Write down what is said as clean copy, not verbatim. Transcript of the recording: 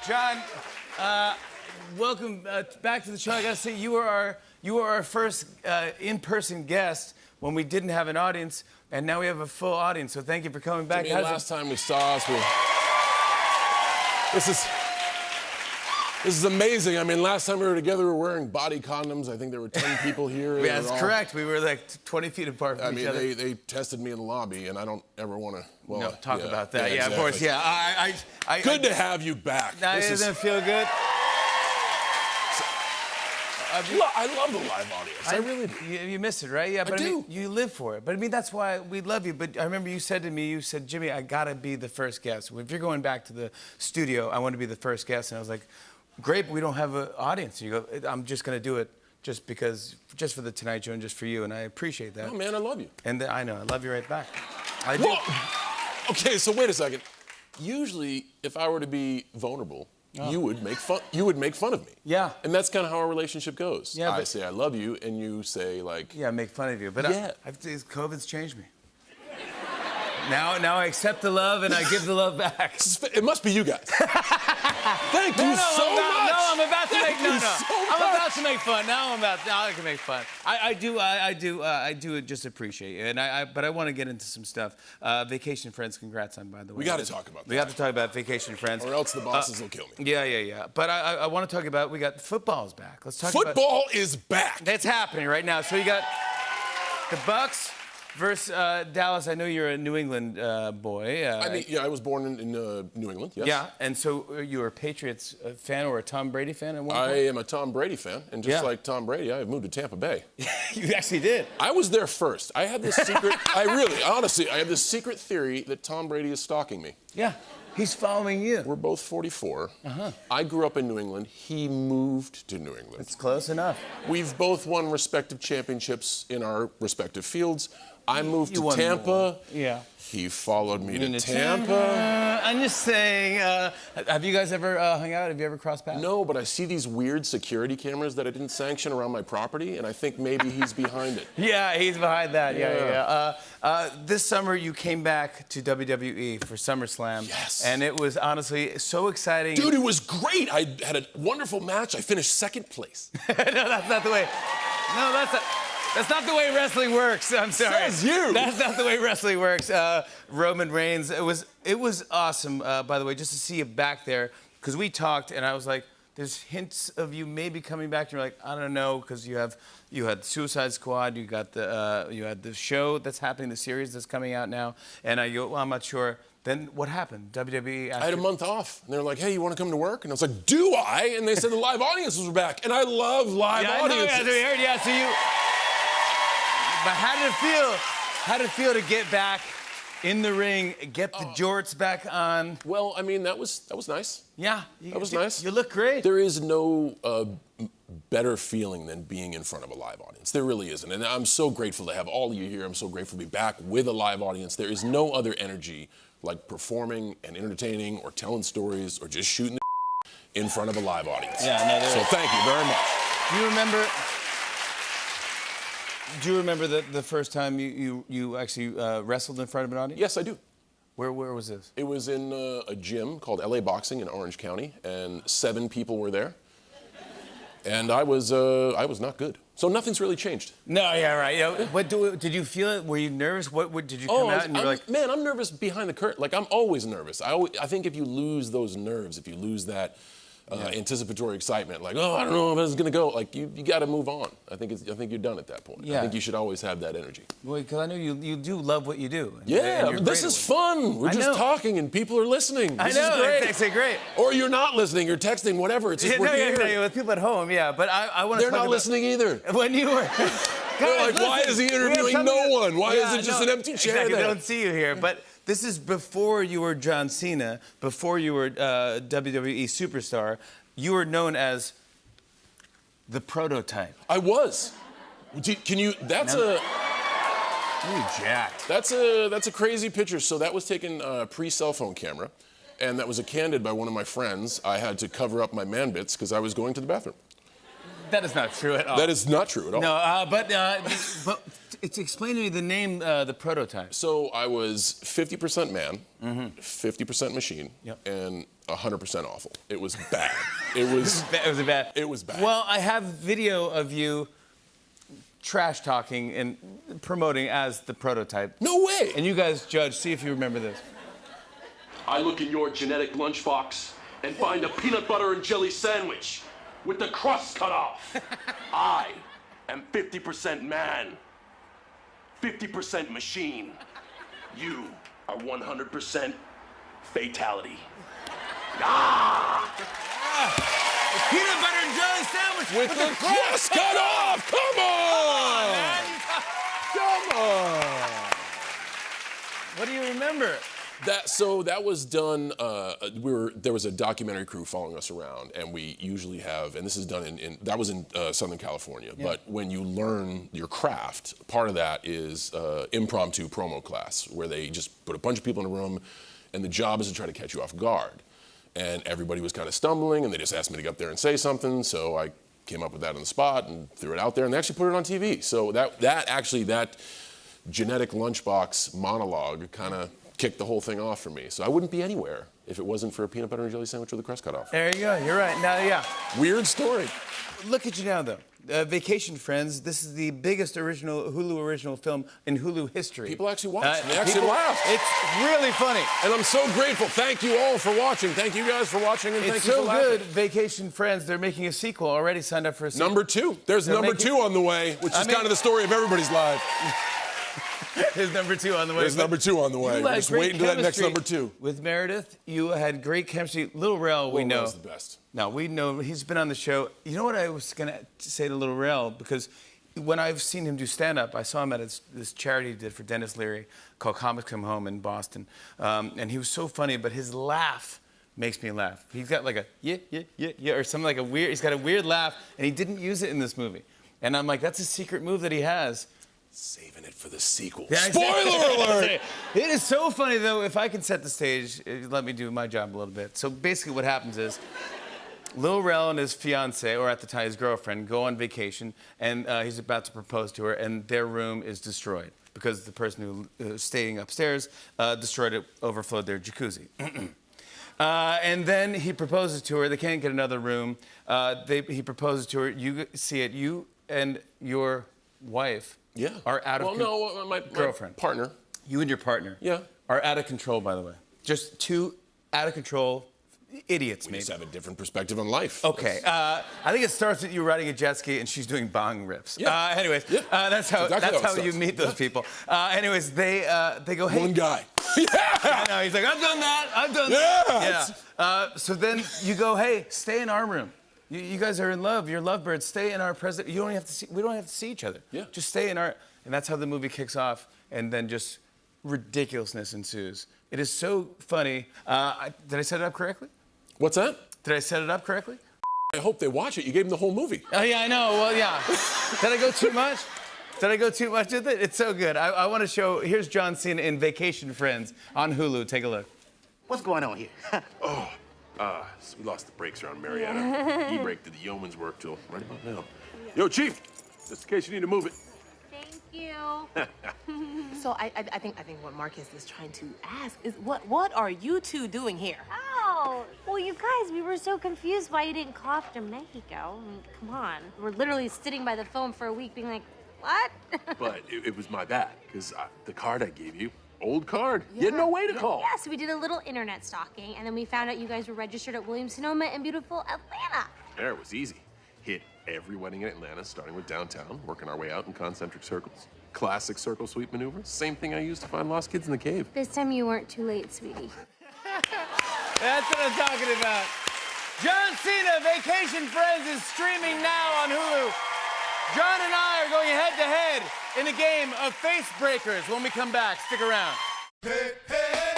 John, welcome back to the show. I gotta say, you were our first in-person guest when we didn't have an audience, and now we have a full audience. So thank you for coming back. Last time we saw us, This is amazing. I mean, last time we were together, we were wearing body condoms. I think there were 10 people here. Yeah, that's correct. We were like 20 feet apart from each other. They tested me in the lobby, and I don't ever want to. Well, no, talk about that. Yeah, exactly. Of course. Yeah, Good to have you back. Doesn't it feel good? I love the live audience. I really do. You miss it, right? Yeah, but I do. mean, you live for it. But I mean, that's why we love you. But I remember you said to me, Jimmy, I gotta be the first guest. If you're going back to the studio, I want to be the first guest. And I was like, great, but we don't have an audience. You go, I'm just gonna do it just for the Tonight Show and just for you. And I appreciate that. Oh man, I love you. And I know, I love you right back. I do. Whoa. Okay, so wait a second. Usually, if I were to be vulnerable, you would make fun. You would make fun of me. Yeah. And that's kind of how our relationship goes. Yeah, I say I love you, and you say like. Yeah, make fun of you. But yeah. COVID's changed me. Now I accept the love and I give the love back. It must be you guys. Thank you so much. No, I'm about to make I'm about to make fun. Now I can make fun. I do just appreciate you, but I want to get into some stuff. Vacation Friends, congrats on, by the way. We got to talk about that. We have to talk about Vacation Friends, or else the bosses will kill me. Yeah. But I want to talk about, we got football's back. Let's talk about football is back. That's happening right now. So you got the Bucks versus Dallas. I know you're a New England boy. I was born in New England, yes. Yeah, and so you were a Patriots fan or a Tom Brady fan at one point? I am a Tom Brady fan, and just like Tom Brady, I have moved to Tampa Bay. You actually did? I was there first. I had this secret, honestly, I have this secret theory that Tom Brady is stalking me. Yeah, he's following you. We're both 44. I grew up in New England. He moved to New England. It's close enough. We've both won respective championships in our respective fields. I moved to Tampa. Yeah. He followed me to Tampa. I'm just saying, have you guys ever hung out? Have you ever crossed paths? No, but I see these weird security cameras that I didn't sanction around my property, and I think maybe he's behind it. Yeah, he's behind that. Yeah. This summer, you came back to WWE for SummerSlam. Yes. And it was honestly so exciting. Dude, it was great. I had a wonderful match. I finished second place. No, that's not the way. No, that's not the way wrestling works. I'm sorry. Says you. That's not the way wrestling works. Roman Reigns. It was awesome. By the way, just to see you back there, because we talked, and I was like, "There's hints of you maybe coming back." And you're like, "I don't know," because you had Suicide Squad. You got you had the show that's happening, the series that's coming out now, and I go, "Well, I'm not sure." Then what happened? WWE. I had a month off, and they're like, "Hey, you want to come to work?" And I was like, "Do I?" And they said the live audiences were back, and I love live audiences. I know, we heard. Yeah, so you. But how did it feel? How did it feel to get back in the ring, get the jorts back on? Well, I mean, that was nice. Yeah, that was nice. You look great. There is no better feeling than being in front of a live audience. There really isn't. And I'm so grateful to have all of you here. I'm so grateful to be back with a live audience. There is no other energy like performing and entertaining or telling stories or just shooting the in front of a live audience. Yeah, no, there so is. Thank you very much. Do you remember the first time you actually wrestled in front of an audience? Yes, I do. Where was this? It was in a gym called LA Boxing in Orange County, and 7 people were there. And I was not good. So nothing's really changed. No, yeah, right. You know, did you feel it? Were you nervous? What did you come out and you're like? Man, I'm nervous behind the curtain. Like, I'm always nervous. I think if you lose those nerves, if you lose that anticipatory excitement, like, oh, I don't know if this is gonna go. Like, you got to move on. I think you're done at that point. Yeah. I think you should always have that energy. Well, because I know you do love what you do. Yeah, this is fun. We're just talking and people are listening. This is great. It's great. Or you're not listening. You're texting. Whatever. It's just we're here. With people at home, yeah. But I want to. They're not listening either. When you were. They're like, why is he interviewing no one? Why is it just an empty chair exactly. there? They don't see you here, but. This is before you were John Cena, before you were WWE superstar. You were known as the prototype. I was. Can you? That's You jacked. That's a crazy picture. So that was taken pre-cell phone camera, and that was a candid by one of my friends. I had to cover up my man bits because I was going to the bathroom. That is not true at all. That is not true at all. No, but explain to me the name, the prototype. So I was 50% man, 50% machine, and 100% awful. It was bad. It was bad. It was bad. Well, I have video of you trash talking and promoting as the prototype. No way. And you guys judge, see if you remember this. I look in your genetic lunchbox and find a peanut butter and jelly sandwich with the crust cut off. I am 50% man, 50% machine. You are 100% fatality. Peanut butter and jelly sandwich with the crust cut off. Come on. Man. Come on. What do you remember? That was done. There was a documentary crew following us around, and we usually have, and this is done that was in Southern California. Yeah. But when you learn your craft, part of that is impromptu promo class, where they just put a bunch of people in a room, and the job is to try to catch you off guard. And everybody was kind of stumbling, and they just asked me to get up there and say something. So I came up with that on the spot and threw it out there, and they actually put it on TV. So that genetic lunchbox monologue kind of kicked the whole thing off for me. So I wouldn't be anywhere if it wasn't for a peanut butter and jelly sandwich with the crust cut off. There you go. You're right. Now, yeah. Weird story. Look at you now, though. Vacation Friends. This is the biggest Hulu original film in Hulu history. People actually watch. They actually laugh. It's really funny. And I'm so grateful. Thank you all for watching. Thank you guys for watching, and thank you for laughing. It's so good. Vacation Friends. They're making a sequel. Already signed up for a sequel. Number 2. There's number 2 on the way, which is kind of the story of everybody's life. There's number 2 on the way. There's number 2 on the way. Just wait until that next number 2. With Meredith, you had great chemistry. Lil Rel, we know. Lil Rel's the best. No, we know. He's been on the show. You know what I was going to say to Lil Rel? Because when I've seen him do stand-up, I saw him at this charity he did for Dennis Leary called Comics Come Home in Boston. And he was so funny, but his laugh makes me laugh. He's got like a yeah, or something like a weird, he's got a weird laugh, and he didn't use it in this movie. And I'm like, that's a secret move that he has. Saving it for the sequel. Yeah, Spoiler alert! It is so funny, though. If I can set the stage, let me do my job a little bit. So basically what happens is Lil Rel and his fiance, or at the time his girlfriend, go on vacation, and he's about to propose to her, and their room is destroyed because the person who was staying upstairs destroyed it, overflowed their jacuzzi. And then he proposes to her. They can't get another room. He proposes to her. You see it. You and your wife are out of control. Well, no, my girlfriend. Partner. You and your partner are out of control, by the way. Just 2 out of control idiots, maybe. We just have a different perspective on life. Okay. I think it starts with you riding a jet ski and she's doing bong rips. Yeah. That's how you meet those people. Anyways, they go, hey. One guy. I know. He's like, I've done that. I've done that. Yeah. So then you go, hey, stay in our room. You guys are in love. You're lovebirds. Stay in our presence. You don't have to see. We don't have to see each other. Yeah. Just stay in our. And that's how the movie kicks off. And then just ridiculousness ensues. It is so funny. Did I set it up correctly? What's that? Did I set it up correctly? I hope they watch it. You gave them the whole movie. Oh, yeah, I know. Well, yeah. Did I go too much? Did I go too much with it? It's so good. I want to show. Here's John Cena in Vacation Friends on Hulu. Take a look. What's going on here? So we lost the brakes around Marietta. E-brake did the yeoman's work till right about now. Yo, Chief, just in case you need to move it. Thank you. So I think what Marcus is trying to ask is what are you 2 doing here? Oh, well, you guys, we were so confused why you didn't call after Mexico. I mean, come on. We're literally sitting by the phone for a week being like, what? But it was my bad, because the card I gave you, old card. You had no way to call. Yeah, so we did a little internet stalking, and then we found out you guys were registered at Williams-Sonoma in beautiful Atlanta. There, it was easy. Hit every wedding in Atlanta, starting with downtown, working our way out in concentric circles. Classic circle sweep maneuver. Same thing I used to find lost kids in the cave. This time you weren't too late, sweetie. That's what I'm talking about. John Cena, Vacation Friends is streaming now on Hulu. John and I are going head-to-head in a game of face breakers when we come back. Stick around. Hey, hey.